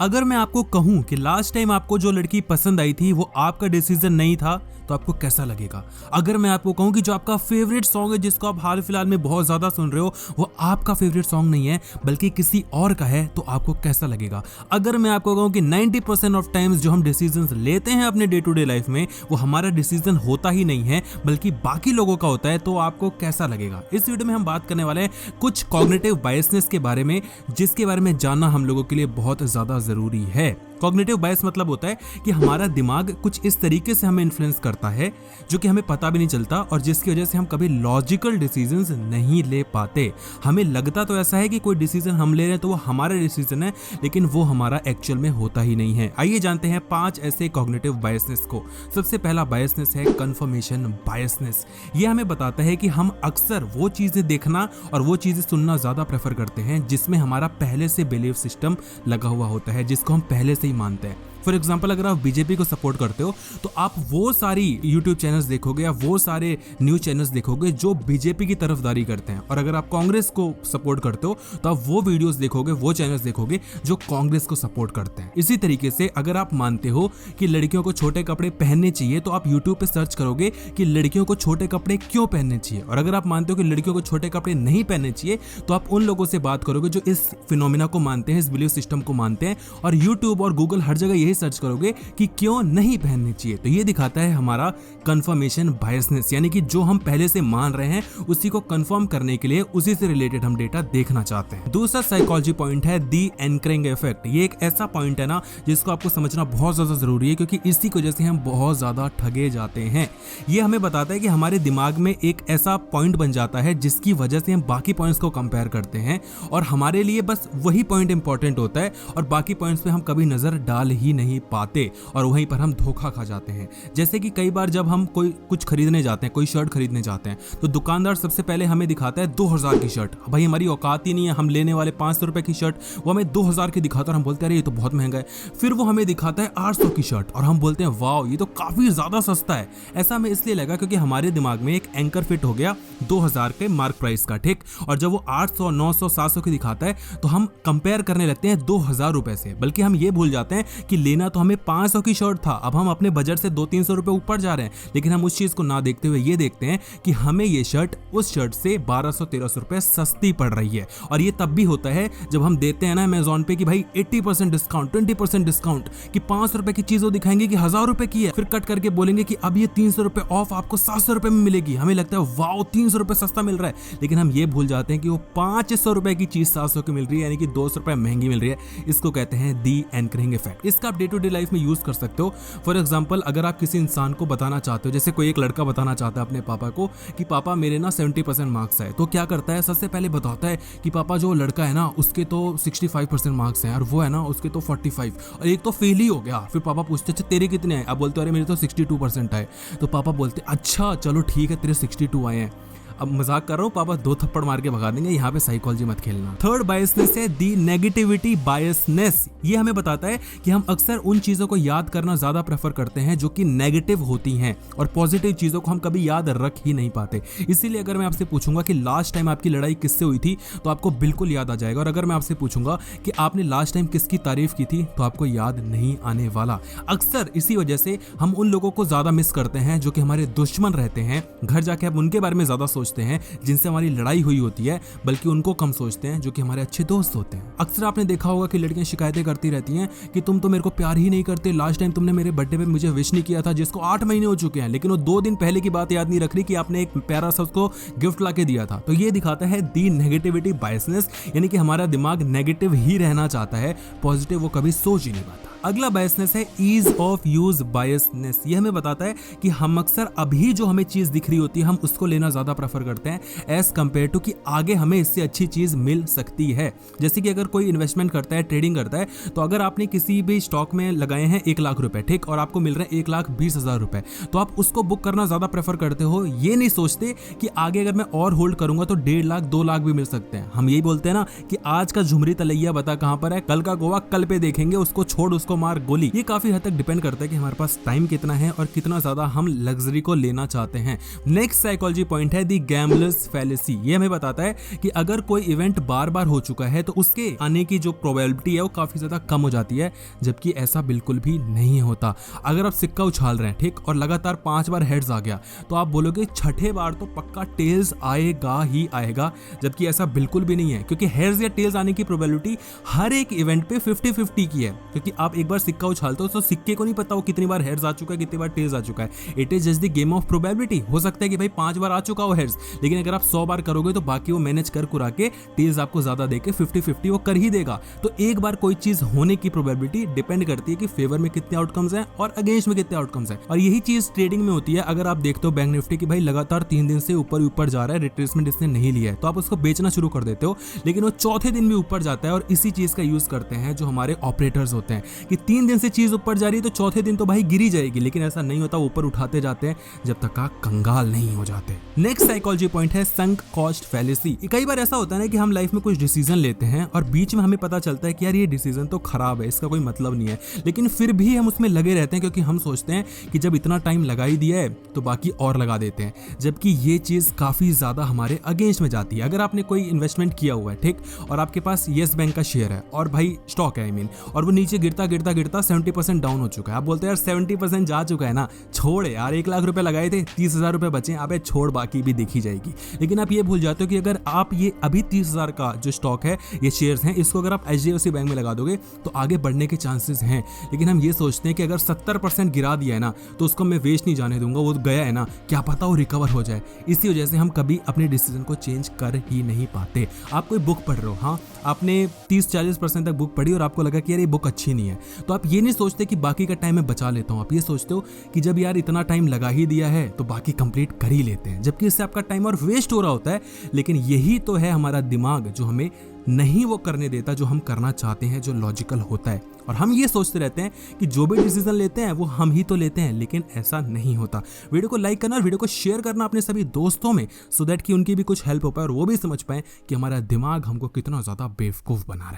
अगर मैं आपको कहूं कि लास्ट टाइम आपको जो लड़की पसंद आई थी वो आपका डिसीजन नहीं था तो आपको कैसा लगेगा। अगर मैं आपको कहूं कि जो आपका फेवरेट सॉन्ग है जिसको आप हाल फिलहाल में बहुत ज्यादा सुन रहे हो वो आपका फेवरेट सॉन्ग नहीं है बल्कि किसी और का है तो आपको कैसा लगेगा। अगर मैं आपको कहूं कि 90% ऑफ टाइम्स जो हम डिसीजंस लेते हैं अपने डे टू डे लाइफ में वो हमारा डिसीजन होता ही नहीं है बल्कि बाकी लोगों का होता है तो आपको कैसा लगेगा। इस वीडियो में हम बात करने वाले हैं कुछ कॉग्निटिव बायसनेस के बारे में जिसके बारे में जानना हम लोगों के लिए बहुत ज्यादा जरूरी है। कॉग्निटिव बायस मतलब होता है कि हमारा दिमाग कुछ इस तरीके से हमें इन्फ्लुएंस करता है जो कि हमें पता भी नहीं चलता और जिसकी वजह से हम कभी लॉजिकल डिसीजंस नहीं ले पाते। हमें लगता तो ऐसा है कि कोई डिसीजन हम ले रहे हैं तो वो हमारा डिसीजन है लेकिन वो हमारा एक्चुअल में होता ही नहीं है। आइए जानते हैं 5 ऐसे कॉग्निटिव बायसनेस को। सबसे पहला बायसनेस है कंफर्मेशन बायसनेस। ये हमें बताता है कि हम अक्सर वो चीजें देखना और वो चीजें सुनना ज्यादा प्रेफर करते हैं जिसमें हमारा पहले से बिलीफ सिस्टम लगा हुआ होता है, जिसको हम पहले से ही मानते हैं। फॉर एग्जाम्पल अगर आप बीजेपी को सपोर्ट करते हो तो आप वो सारी यूट्यूब चैनल्स देखोगे या वो सारे न्यूज चैनल्स देखोगे जो बीजेपी की तरफदारी करते हैं, और अगर आप कांग्रेस को सपोर्ट करते हो तो आप वो वीडियोस देखोगे, वो चैनल्स देखोगे जो कांग्रेस को सपोर्ट करते हैं। इसी तरीके से अगर आप मानते हो कि लड़कियों को छोटे कपड़े पहनने चाहिए तो आप यूट्यूब पे सर्च करोगे कि लड़कियों को छोटे कपड़े क्यों पहनने चाहिए, और अगर आप मानते हो कि लड़कियों को छोटे कपड़े नहीं पहनने चाहिए तो आप उन लोगों से बात करोगे जो इस फिनोमिना को मानते हैं, इस बिलीफ सिस्टम को मानते हैं, और यूट्यूब और गूगल हर जगह यही सर्च करोगे कि क्यों नहीं पहननी चाहिए। तो ये दिखाता है हमारा कंफर्मेशन बायसनेस, यानी कि जो हम पहले से मान रहे हैं उसी को कंफर्म करने के लिए उसी से रिलेटेड हम डेटा देखना चाहते हैं। दूसरा साइकोलॉजी पॉइंट है दी एंकरिंग इफेक्ट। ये एक ऐसा पॉइंट है ना जिसको आपको समझना बहुत ज्यादा जरूरी है क्योंकि इसी की वजह से हम बहुत ज्यादा ठगे जाते हैं। ये हमें बताता है कि हमारे दिमाग में एक ऐसा पॉइंट बन जाता है जिसकी वजह से हम बाकी पॉइंट्स को कंपेयर करते हैं और हमारे लिए बस वही पॉइंट इंपॉर्टेंट होता है और बाकी पॉइंट्स पे हम कभी नजर डाल ही नहीं पाते और वहीं पर हम धोखा खा जाते हैं। जैसे कि कई बार जब हम कोई कुछ खरीदने जाते हैं, कोई शर्ट खरीदने जाते हैं तो दुकानदार सबसे पहले हमें दिखाता है 2000 की शर्ट। भाई हमारी औकात ही नहीं है, हम लेने वाले 500 रुपए की शर्ट वो हमें 2000 की दिखाता है और हम बोलते हैं अरे ये तो बहुत महंगा है। फिर वो हमें दिखाता है 800 की शर्ट और हम बोलते हैं वाओ ये तो काफी ज्यादा सस्ता है। ऐसा हमें इसलिए लगा क्योंकि हमारे दिमाग में एक एंकर फिट हो गया 2000 के मार्क प्राइस का, ठीक। और जब वो 800 900 700 की दिखाता है तो हम कंपेयर करने लगते हैं 2000 रुपए से, बल्कि हम ये भूल जाते हैं कि लेना तो हमें 500 की शर्ट था, अब हम अपने बजट से 200-300 रुपए ऊपर जा रहे हैं। लेकिन हम उस चीज को ना देखते हुए ये देखते हैं कि हमें ये शर्ट उस शर्ट से 1200-1300 रुपए सस्ती पड़ रही है। और ये तब भी होता है जब हम देते हैं ना अमेज़न पे कि भाई 80% डिस्काउंट, 20% डिस्काउंट, कि 500 रुपए की चीज वो दिखाएंगे कि 1000 रुपए की है, फिर कट करके बोलेंगे कि अब ये 300 रुपए ऑफ आपको 700 रुपए में मिलेगी। हमें लगता है वाओ 300 रुपए सस्ता मिल रहा है, लेकिन हम ये भूल जाते हैं कि वो 500 रुपए की चीज 700 की मिल रही है, यानी कि 200 रुपए महंगी मिल रही है। इसको कहते हैं दी एंकरिंग इफेक्ट। इसका आप डे टू डे लाइफ में यूज कर सकते हो। फॉर एग्जाम्पल अगर आप किसी इंसान को बताना चाहते हो, जैसे कोई एक लड़का बताना चाहता है अपने पापा को कि पापा मेरे ना 70% मार्क्स है, तो क्या करता है सबसे पहले बताता है कि पापा जो लड़का है ना उसके तो 65% मार्क्स हैं और वो है ना उसके तो 45 और एक तो फेल ही हो गया। फिर पापा पूछते अच्छा तेरे कितने हैं, आप बोलते अरे मेरे तो 62% आए। तो पापा बोलते अच्छा चलो ठीक है तेरे 62 आए हैं। अब मजाक कर रहा हूँ, पापा 2 थप्पड़ मार के भगा देंगे, यहाँ पे साइकोलॉजी मत खेलना। थर्ड बायसनेस है दी नेगेटिविटी बायसनेस। ये हमें बताता है कि हम अक्सर उन चीजों को याद करना ज्यादा प्रेफर करते हैं जो कि नेगेटिव होती हैं और पॉजिटिव चीजों को हम कभी याद रख ही नहीं पाते। इसीलिए अगर मैं आपसे पूछूंगा कि लास्ट टाइम आपकी लड़ाई किससे हुई थी तो आपको बिल्कुल याद आ जाएगा, और अगर मैं आपसे पूछूंगा कि आपने लास्ट टाइम किसकी तारीफ की थी तो आपको याद नहीं आने वाला। अक्सर इसी वजह से हम उन लोगों को ज्यादा मिस करते हैं जो कि हमारे दुश्मन रहते हैं। घर जाके हम उनके बारे में ज्यादा सोचते हैं जिनसे हमारी लड़ाई हुई होती है, बल्कि उनको कम सोचते हैं जो कि हमारे अच्छे दोस्त होते हैं। अक्सर आपने देखा होगा कि लड़कियां शिकायतें करती रहती हैं कि तुम तो मेरे को प्यार ही नहीं करते, लास्ट टाइम तुमने मेरे बर्थडे पे मुझे विश नहीं किया था, जिसको 8 महीने हो चुके हैं, लेकिन वो 2 दिन पहले की बात याद नहीं रख रही कि आपने एक प्यारा सा उसको गिफ्ट ला के दिया था। तो ये दिखाता है दी नेगेटिविटी बायसनेस, यानी कि हमारा दिमाग नेगेटिव ही रहना चाहता है, पॉजिटिव वो कभी सोच ही नहीं पाता। अगला बायसनेस है ईज ऑफ यूज बायसनेस। ये हमें बताता है कि हम अक्सर अभी जो हमें चीज दिख रही होती है हम उसको लेना ज्यादा प्रेफर करते हैं एज कंपेयर टू कि आगे हमें इससे अच्छी चीज मिल सकती है। जैसे कि अगर कोई इन्वेस्टमेंट करता है, ट्रेडिंग करता है, तो अगर आपने किसी भी स्टॉक में लगाए हैं 1 लाख रुपए, ठीक, और आपको मिल रहे हैं 1,20,000 रुपए, तो आप उसको बुक करना ज्यादा प्रेफर करते हो। ये नहीं सोचते कि आगे अगर मैं और होल्ड करूंगा तो 1.5 लाख 2 लाख भी मिल सकते हैं। हम यही बोलते हैं ना कि आज का झुमरी तलैया बता कहां पर है, कल का गोवा कल पे देखेंगे, उसको छोड़ उसको मार गोली, ये काफी हद तक डिपेंड करता है कि हमारे पास टाइम कितना है और कितना ज्यादा हम लग्जरी को लेना चाहते हैं। नेक्स्ट साइकोलॉजी पॉइंट है दी गैम्बलर्स फैलेसी। ये हमें बताता है कि अगर कोई इवेंट बार बार हो चुका है तो उसके आने की जो प्रोबेबिलिटी है वो काफी ज्यादा कम हो जाती है, जबकि ऐसा बिल्कुल भी नहीं होता। अगर आप सिक्का उछाल रहे हैं, ठीक, और लगातार 5 बार हेड्स आ गया तो आप बोलोगे छठे बार तो पक्का टेल्स आएगा ही आएगा, जबकि ऐसा बिल्कुल भी नहीं है, क्योंकि हेड्स या टेल्स आने की प्रोबेबिलिटी हर एक इवेंट पे 50-50 की है। क्योंकि आप एक बार सिक्का उछालते हो तो सिक्के को नहीं पता वो कितनी बार हेड्स आ चुका है, कितनी बार टेल्स आ चुका है। It is just the game of probability. हो सकता है कि भाई 5 बार आ चुका हो हेड्स, लेकिन अगर आप 100 बार करोगे तो बाकी वो मैनेज कर कुरा के टेल्स आपको ज्यादा देके 50-50 वो कर ही देगा। तो एक बार कोई चीज होने की प्रोबेबिलिटी डिपेंड करती है कि फेवर में कितने आउटकम्स हैं और अगेंस्ट में कितने आउटकम्स हैं। और यही चीज ट्रेडिंग में होती है। अगर आप देखते हो बैंक निफ्टी की भाई लगातार 3 दिन से ऊपर जा रहा है, रिट्रेसमेंट इसने नहीं लिया है, तो आप उसको बेचना शुरू कर देते हो, लेकिन वो चौथे दिन भी ऊपर जाता है। और इसी चीज का यूज करते हैं जो हमारे ऑपरेटर्स होते हैं कि 3 दिन से चीज ऊपर जा रही है तो चौथे दिन तो भाई गिरी जाएगी, लेकिन ऐसा नहीं होता, ऊपर उठाते जाते हैं जब तक आप कंगाल नहीं हो जाते। नेक्स्ट साइकोलॉजी पॉइंट है संक कॉस्ट फैलेसी। कई बार ऐसा होता है ना कि हम लाइफ में कुछ डिसीजन लेते हैं और बीच में हमें पता चलता है कि यार ये डिसीजन तो खराब है, इसका कोई मतलब नहीं है, लेकिन फिर भी हम उसमें लगे रहते हैं क्योंकि हम सोचते हैं कि जब इतना टाइम लगा ही दिया है तो बाकी और लगा देते हैं, जबकि ये चीज काफी ज्यादा हमारे अगेंस्ट में जाती है। अगर आपने कोई इन्वेस्टमेंट किया हुआ है, ठीक, और आपके पास येस बैंक का शेयर है और भाई स्टॉक है आई मीन, और वो नीचे गिरता गिरता गिरता 70% डाउन हो चुका है। आप बोलते हैं यार 70% जा चुका है ना, छोड़ यार, 1 लाख रुपए लगाए थे, 30,000 रुपए बचे, अबे छोड़, बाकी भी देखी जाएगी। लेकिन आप ये भूल जाते हो कि अगर आप ये अभी 30,000 का जो स्टॉक है, ये शेयर्स हैं, इसको अगर आप HDFC बैंक में लगा दोगे तो आगे बढ़ने के चांसेस हैं। लेकिन हम ये सोचते हैं कि अगर 70% गिरा दिया है ना तो उसको मैं वेस्ट नहीं जाने दूंगा, वो गया है ना, क्या पता वो रिकवर हो जाए। इसी वजह से हम कभी अपने डिसीजन को चेंज कर ही नहीं पाते। आप कोई बुक पढ़ रहे हो, हाँ, आपने 30-40% तक बुक पढ़ी और आपको लगा कि यार ये बुक अच्छी नहीं है, तो आप ये नहीं सोचते कि बाकी का टाइम मैं बचा लेता हूँ। आप ये सोचते हो कि जब यार इतना टाइम लगा ही दिया है तो बाकी कंप्लीट कर ही लेते हैं, जबकि इससे आपका टाइम और वेस्ट हो रहा होता है। लेकिन यही तो है हमारा दिमाग जो हमें नहीं वो करने देता जो हम करना चाहते हैं, जो लॉजिकल होता है। और हम ये सोचते रहते हैं कि जो भी डिसीजन लेते हैं वो हम ही तो लेते हैं, लेकिन ऐसा नहीं होता। वीडियो को लाइक करना और वीडियो को शेयर करना अपने सभी दोस्तों में, सो दैट कि उनकी भी कुछ हेल्प हो पाए और वो भी समझ पाए कि हमारा दिमाग हमको कितना ज्यादा बेवकूफ बना रहा है।